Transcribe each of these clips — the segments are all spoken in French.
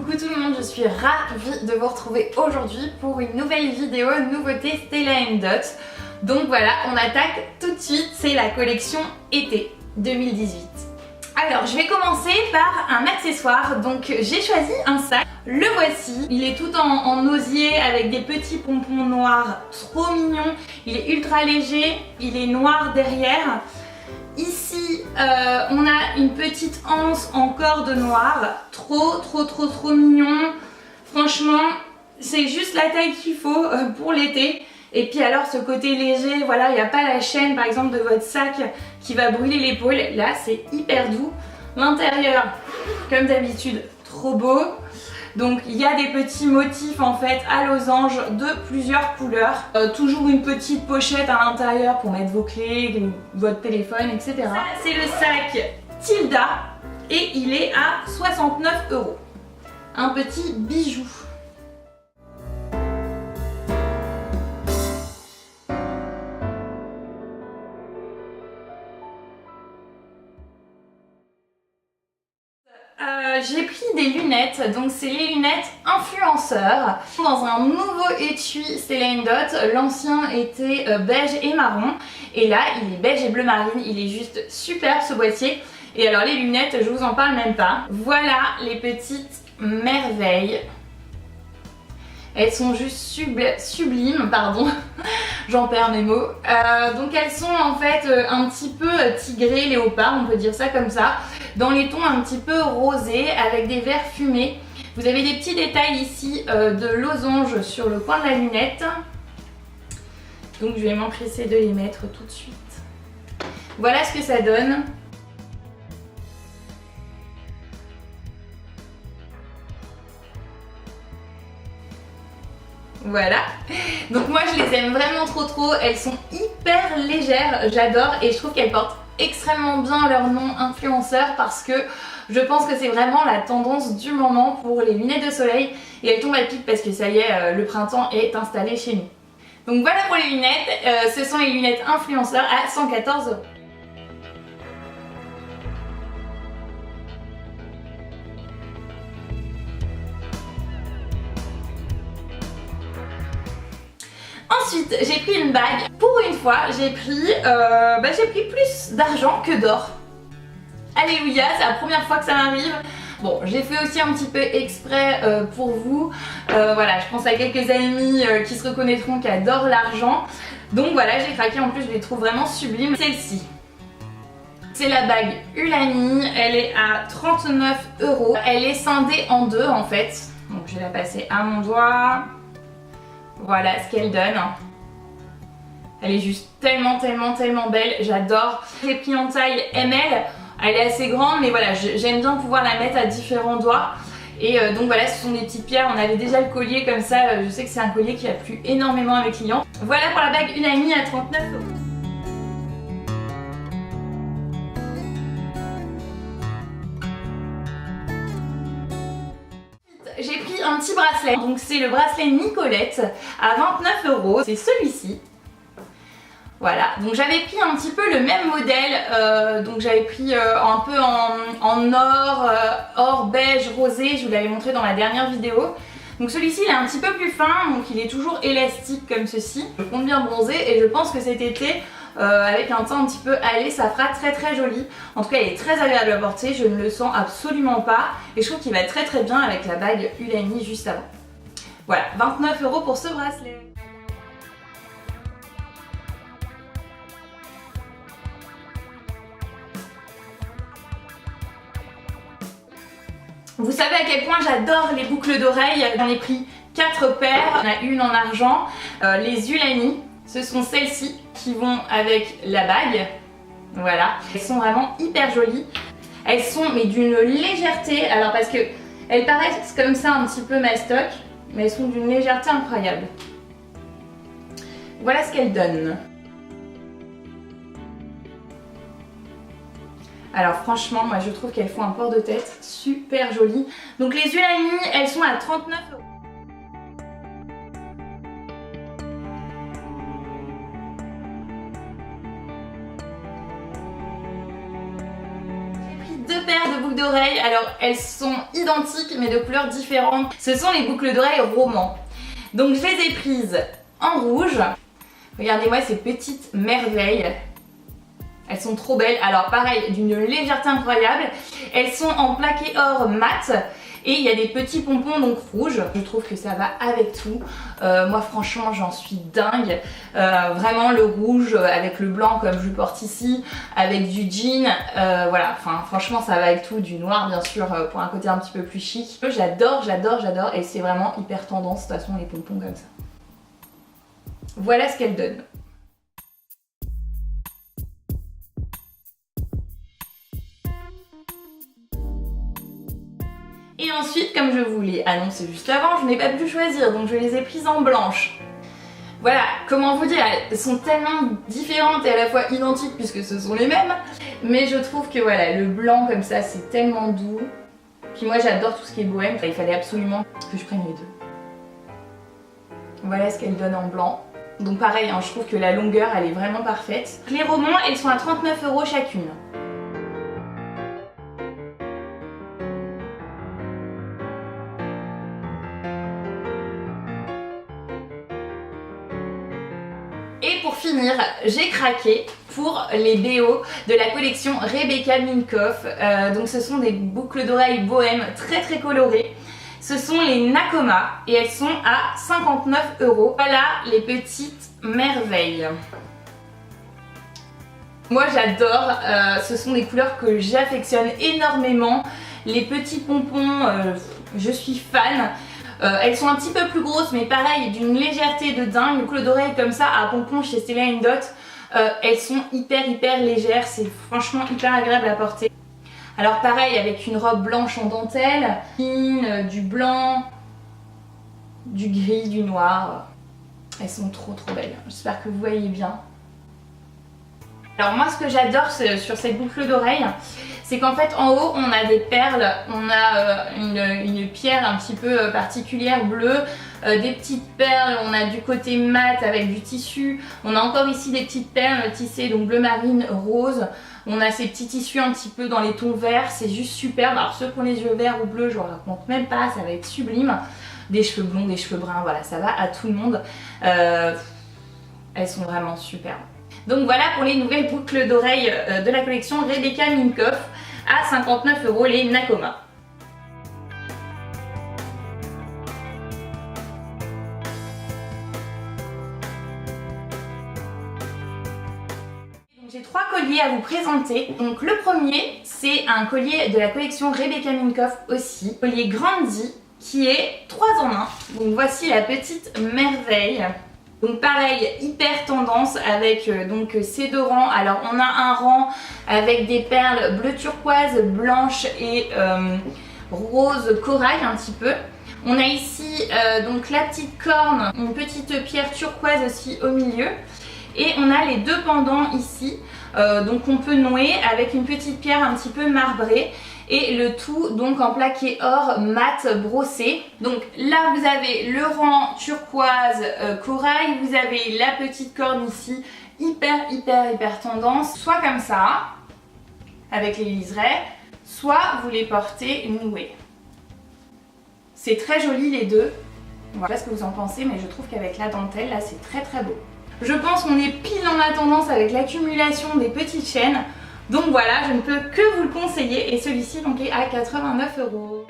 Coucou tout le monde, je suis ravie de vous retrouver aujourd'hui pour une nouvelle vidéo, nouveauté Stella & Dot. Donc voilà, on attaque tout de suite, c'est la collection été 2018. Alors je vais commencer par un accessoire, donc j'ai choisi un sac, le voici, il est tout en osier avec des petits pompons noirs, trop mignon, il est ultra léger, il est noir derrière. Ici, on a une petite anse en corde noire, trop mignon. Franchement, c'est juste la taille qu'il faut pour l'été. Et puis alors ce côté léger, voilà, il n'y a pas la chaîne par exemple de votre sac qui va brûler l'épaule. Là, c'est hyper doux. L'intérieur, comme d'habitude, trop beau. Donc il y a des petits motifs en fait à losange de plusieurs couleurs. Toujours une petite pochette à l'intérieur pour mettre vos clés, votre téléphone, etc. Ça, c'est le sac Tilda et il est à 69 €. Un petit bijou. J'ai pris des lunettes, donc c'est les lunettes influenceurs dans un nouveau étui Stella & Dot. L'ancien était beige et marron et là il est beige et bleu marine, il est juste super ce boîtier. Et alors les lunettes, je vous en parle même pas. Voilà les petites merveilles. Elles sont juste sublimes, pardon, j'en perds mes mots. Donc elles sont en fait un petit peu tigré léopard, on peut dire ça comme ça, dans les tons un petit peu rosés avec des verres fumés. Vous avez des petits détails ici de losange sur le coin de la lunette. Donc je vais m'empresser de les mettre tout de suite. Voilà ce que ça donne. Voilà, donc moi je les aime vraiment trop, elles sont hyper légères, j'adore et je trouve qu'elles portent extrêmement bien leur nom influenceur parce que je pense que c'est vraiment la tendance du moment pour les lunettes de soleil et elles tombent à pic parce que ça y est, le printemps est installé chez nous. Donc voilà pour les lunettes, ce sont les lunettes influenceurs à 114 €. Ensuite, j'ai pris une bague. Pour une fois, j'ai pris plus d'argent que d'or. Alléluia, c'est la première fois que ça m'arrive. Bon, j'ai fait aussi un petit peu exprès pour vous. Voilà, je pense à quelques amis qui se reconnaîtront qui adorent l'argent. Donc voilà, j'ai craqué. En plus, je les trouve vraiment sublimes. Celle-ci, c'est la bague Ulani. Elle est à 39 €. Elle est scindée en deux en fait. Donc je vais la passer à mon doigt. Voilà ce qu'elle donne. Elle est juste tellement belle, j'adore. J'ai pris en taille ML, elle est assez grande mais voilà, j'aime bien pouvoir la mettre à différents doigts. Et donc voilà, ce sont des petites pierres, on avait déjà le collier comme ça, je sais que c'est un collier qui a plu énormément à mes clients. Voilà pour la bague Unami à 39 €. J'ai pris un petit bracelet, donc c'est le bracelet Nicolette à 29 €, c'est celui-ci. Voilà, donc j'avais pris un petit peu le même modèle, donc j'avais pris un peu en or, or beige rosé, je vous l'avais montré dans la dernière vidéo. Donc celui-ci il est un petit peu plus fin, donc il est toujours élastique comme ceci. Je compte bien bronzer et je pense que cet été, avec un teint un petit peu hâlé, ça fera très joli. En tout cas il est très agréable à porter, je ne le sens absolument pas et je trouve qu'il va très bien avec la bague Ulani juste avant. Voilà, 29 € pour ce bracelet. Vous savez à quel point j'adore les boucles d'oreilles, j'en ai pris 4 paires, il y en a une en argent. Les Ulani, ce sont celles-ci qui vont avec la bague, voilà. Elles sont vraiment hyper jolies, elles sont mais d'une légèreté, alors parce que elles paraissent comme ça un petit peu mastoc, mais elles sont d'une légèreté incroyable. Voilà ce qu'elles donnent. Alors franchement, moi je trouve qu'elles font un port de tête super joli. Donc les Ulani, elles sont à 39 €. J'ai pris 2 paires de boucles d'oreilles. Alors elles sont identiques mais de couleurs différentes. Ce sont les boucles d'oreilles Roman. Donc je les ai prises en rouge. Regardez-moi ces petites merveilles. Elles sont trop belles. Alors pareil, d'une légèreté incroyable. Elles sont en plaqué or mat. Et il y a des petits pompons donc rouges. Je trouve que ça va avec tout. Moi franchement j'en suis dingue. Vraiment le rouge avec le blanc comme je le porte ici, avec du jean. Voilà, enfin franchement ça va avec tout. Du noir bien sûr pour un côté un petit peu plus chic. J'adore, j'adore, j'adore. Et c'est vraiment hyper tendance de toute façon les pompons comme ça. Voilà ce qu'elle donne. Et ensuite, comme je vous l'ai annoncé juste avant, je n'ai pas pu choisir, donc je les ai prises en blanche. Voilà, comment vous dire, elles sont tellement différentes et à la fois identiques puisque ce sont les mêmes. Mais je trouve que voilà, le blanc comme ça, c'est tellement doux. Puis moi j'adore tout ce qui est bohème, il fallait absolument que je prenne les deux. Voilà ce qu'elle donne en blanc. Donc pareil, hein, je trouve que la longueur elle est vraiment parfaite. Les romans, elles sont à 39 € chacune. Et pour finir, j'ai craqué pour les BO de la collection Rebecca Minkoff. Donc ce sont des boucles d'oreilles bohème très colorées. Ce sont les Nakoma et elles sont à 59 €. Voilà les petites merveilles. Moi j'adore, ce sont des couleurs que j'affectionne énormément. Les petits pompons, je suis fan. Elles sont un petit peu plus grosses mais pareil d'une légèreté de dingue. Les boucles d'oreilles comme ça à pompons chez Stella & Dot, elles sont hyper légères, c'est franchement hyper agréable à porter. Alors pareil avec une robe blanche en dentelle, du blanc, du gris, du noir. Elles sont trop belles, j'espère que vous voyez bien. Alors moi ce que j'adore sur cette boucle d'oreille, c'est qu'en fait en haut on a des perles, on a une pierre un petit peu particulière bleue, des petites perles, on a du côté mat avec du tissu, on a encore ici des petites perles tissées donc bleu marine, rose, on a ces petits tissus un petit peu dans les tons verts, c'est juste superbe. Alors ceux qui ont les yeux verts ou bleus je vous raconte même pas, ça va être sublime. Des cheveux blonds, des cheveux bruns, voilà ça va à tout le monde. Elles sont vraiment superbes. Donc voilà pour les nouvelles boucles d'oreilles de la collection Rebecca Minkoff à 59 € les Nakoma. J'ai 3 colliers à vous présenter. Donc le premier c'est un collier de la collection Rebecca Minkoff aussi, collier Grandi qui est 3 en 1. Donc voici la petite merveille. Donc pareil, hyper tendance avec donc ces deux rangs. Alors on a un rang avec des perles bleu turquoise, blanche et rose corail un petit peu. On a ici donc la petite corne, une petite pierre turquoise aussi au milieu. Et on a les deux pendants ici, donc on peut nouer avec une petite pierre un petit peu marbrée. Et le tout donc en plaqué or mat brossé. Donc là vous avez le rang turquoise corail, vous avez la petite corne ici, hyper tendance, soit comme ça avec les liserés, soit vous les portez noués. C'est très joli les deux. Voilà ce que vous en pensez, mais je trouve qu'avec la dentelle là c'est très beau. Je pense qu'on est pile dans la tendance avec l'accumulation des petites chaînes. Donc voilà, je ne peux que vous le conseiller et celui-ci donc est à 89 €.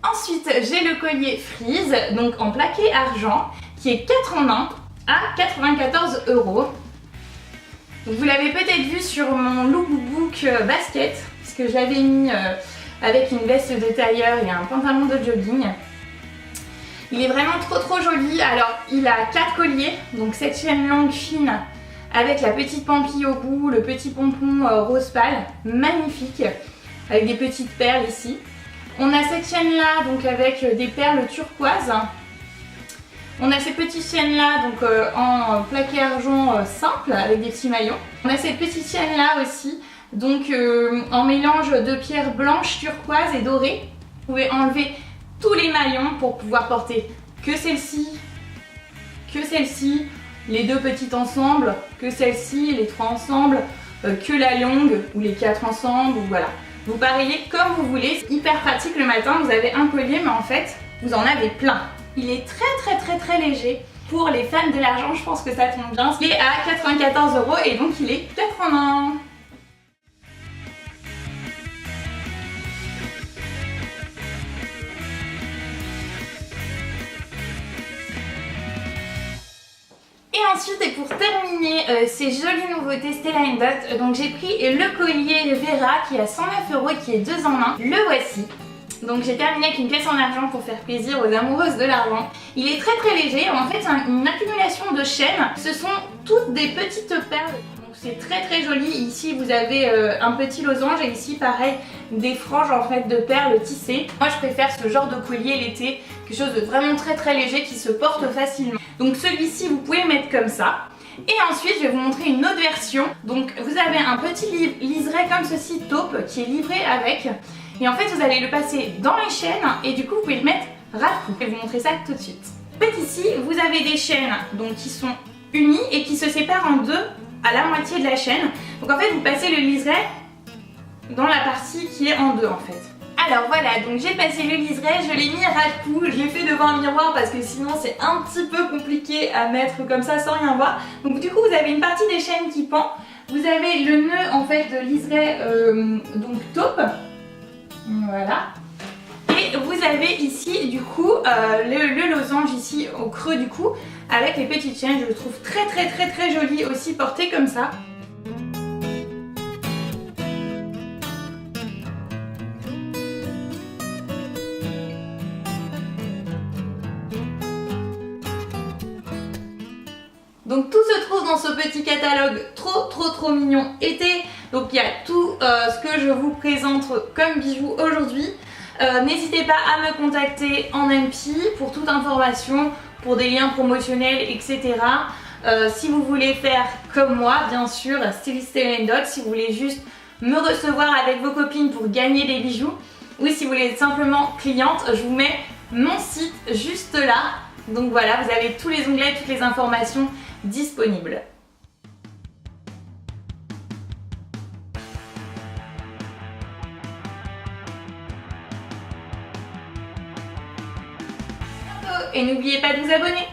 Ensuite, j'ai le collier Frise, donc en plaqué argent, qui est 4 en 1 à 94 €. Vous l'avez peut-être vu sur mon lookbook basket, puisque je l'avais mis avec une veste de tailleur et un pantalon de jogging. Il est vraiment trop joli. Alors il a 4 colliers, donc cette chaîne longue fine avec la petite pampille au bout, le petit pompon rose pâle, magnifique, avec des petites perles ici. On a cette chaîne là donc avec des perles turquoises. On a ces petites chaînes là donc en plaqué argent simple avec des petits maillons. On a cette petite chaîne là aussi donc en mélange de pierres blanches, turquoises et dorées. Vous pouvez enlever tous les maillons pour pouvoir porter que celle-ci, les deux petites ensemble, que celle-ci, les trois ensemble, que la longue ou les quatre ensemble, ou voilà. Vous pareillez comme vous voulez, c'est hyper pratique le matin, vous avez un collier mais en fait vous en avez plein. Il est très léger. Pour les fans de l'argent, je pense que ça tombe bien. Il est à 94 € et donc il est 4 en 1. Et ensuite, et pour terminer ces jolies nouveautés Stella & Dot, donc j'ai pris le collier Vera qui est à 109 € qui est 2 en 1. Le voici. Donc j'ai terminé avec une pièce en argent pour faire plaisir aux amoureuses de l'argent. Il est très léger, en fait c'est une accumulation de chaînes. Ce sont toutes des petites perles, donc c'est très joli. Ici vous avez un petit losange et ici pareil des franges en fait de perles tissées. Moi je préfère ce genre de collier l'été, quelque chose de vraiment très léger qui se porte facilement. Donc celui-ci vous pouvez mettre comme ça. Et ensuite je vais vous montrer une autre version. Donc vous avez un petit liseré comme ceci taupe qui est livré avec. Et en fait vous allez le passer dans les chaînes et du coup vous pouvez le mettre ras de cou. Je vais vous montrer ça tout de suite. En fait ici vous avez des chaînes donc, qui sont unies et qui se séparent en deux à la moitié de la chaîne. Donc en fait vous passez le liseré dans la partie qui est en deux en fait. Alors voilà, donc j'ai passé le liseré, je l'ai mis ras de cou, je l'ai fait devant un miroir parce que sinon c'est un petit peu compliqué à mettre comme ça sans rien voir. Donc du coup vous avez une partie des chaînes qui pend, vous avez le nœud en fait de liseré donc taupe. Voilà. Et vous avez ici du coup le losange ici au creux du cou avec les petites chaînes. Je le trouve très joli aussi porté comme ça. Donc tout se trouve dans ce petit catalogue trop mignon été. Donc il y a tout ce que je vous présente comme bijoux aujourd'hui. N'hésitez pas à me contacter en MP pour toute information, pour des liens promotionnels, etc. Si vous voulez faire comme moi, bien sûr, styliste Stella & Dot, si vous voulez juste me recevoir avec vos copines pour gagner des bijoux, ou si vous voulez être simplement cliente, je vous mets mon site juste là. Donc voilà, vous avez tous les onglets, toutes les informations disponibles. Et n'oubliez pas de vous abonner.